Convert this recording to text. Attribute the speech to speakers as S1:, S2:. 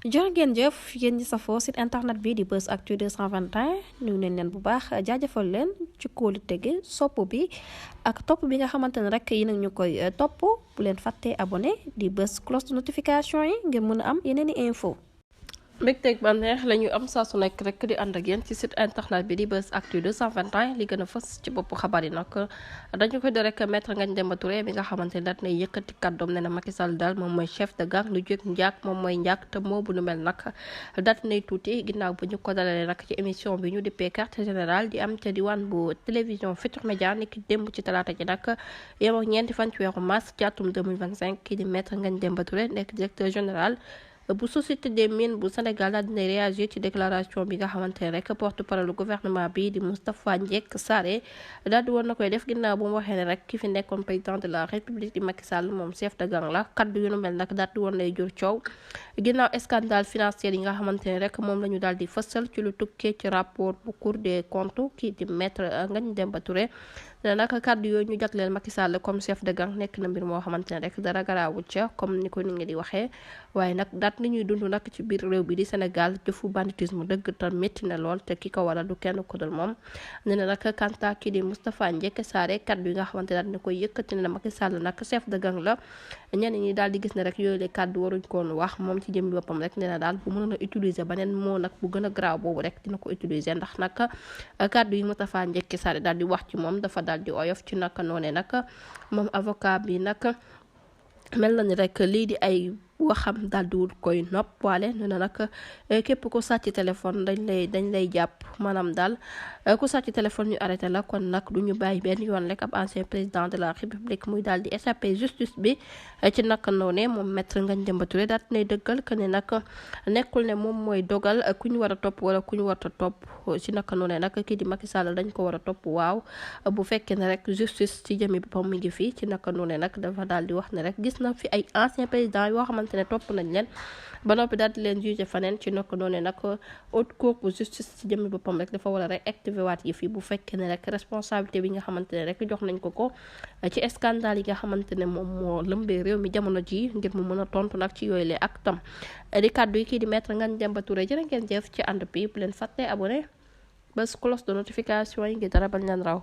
S1: jërë ngeen jëf yéen ñi safoo site internet bi di Buzz Actu 221 nuyu nañ leen bu baax jaajëfal leen ci kóolu tege sopp bi ak topp bi nga xamante ne rek yi nag ñu koy topp bu leen fàttee abonné di bës cloche de notification yi ngir mën a am yeneen i info mbégteeg bànneex la ñu am saa su nekk rek di ànd ak yéen ci site internet bi di Buzz Actu 221 li gën a fës ci boppu xabaar yi nag dañu koy do rek Maître Ngagne Demba Touré bi nga xamante ne daat nay yëkkati kàddoom ne na Macky Sall daal moom mooy chef de gang lu jóg njaag moom mooy njaag te moo bu nu mel nag daat nay tuuti ginnaaw bu ñu ko dalalee nag ci émission bi ñu dippee quartier général di am ca diwaan bu télévision Futurs Médias ni ki démb ci talaata ji nag yem ak ñeenti fan ci weeru mars ci atum 2025 kii di Maître Ngagne Demba Touré nekk directeur général bu société des mines bu Sénégal daal dina réagir ci déclaration bi nga xamante ne rek porte-parole du gouvernement bi di Moustapha Ndiek Sarré daal di woon na koy def ginnaaw bu mu waxee ne rek ki fi nekkoon président de la république di Macky Sall moom chef de gang la kaddu yu nu mel nag daal di woon lay jur coow ginnaaw scandale financier yi nga xamante ne rek moom la ñu daal di fësal ci lu tukkee ci rapport bu Cour des comptes kii di Maître Ngagne Demba Touré ne nag kàddu yooyu ñu jagleel Macky Sall comme chef de gang nekk na mbir moo xamante ne rek dara garaawul ca comme ni ko nit ñi di waxee waaye nag daat ni ñuy dund nag ci biir réew bi di Sénégal jëfu banditisme dëgg te métti na lool te ki ko waral du kenn ku dul moom ne na nag kanta kii di Moustapha Ndiek Sarré kàddu yi nga xamante ne daal dina koy yëkkati ne na Macky Sall nag chef de gang la ñenn ñi daal di gis ne rek yooyu le kàddu waruñ koon wax moom ci jëmmi boppam rek ne na daal bu mënoon a utiliser beneen moo nag bu gën a garaaw boobu rek dina ko utiliser ndax nag kàddu yi Moustapha Ndiek Sarré daal di wax ci moom dafa daal di oyof ci naka noone nag moom avocat bi nag mel na ni rek lii di ay waxam daal di wul koy noppaale nee na nag képp ku sàcc téléphone dañ lay jàpp maanaam daal ku sàcc téléphone ñu arrêté la kon nag du ñu bàyyi benn yoon rek ab ancien président de la république muy daal di échappé justice bi ci naka noone moom Maître Ngagne Demba Touré daal dinay dëggal que ne nag nekkul ne moom mooy dogal ku ñu war a topp wala ku ñu war a topp ci naka noone nag kii di Macky Sall dañ ko war a topp waaw bu fekkee ne rek justice ci jëmi boppam mi ngi fii ci naka noone nag dafa daal di wax ne rek gis na fi ay ancien président yoo xamante ne topp nañ leen ba noppi daal di leen jugé faneen ci nokk noonu nag haute cour bu justice ci jëmmi boppam rek dafa war a réactiver waat yi fii bu fekkee ne rek responsabilité bi nga xamante ne rek jox nañ ko ci scandale yi nga xamante ne moom moo lëmbee réew mi jamono ji ngir mu mën a tontu nag ci yooyu le ak tam di kàddu yi kii di Maître Ngagne Demba Touré jërë ngeen jëf ci ànd bi bu leen fàtte abonné bés cloche de notification yi ngi dara bañ leen raw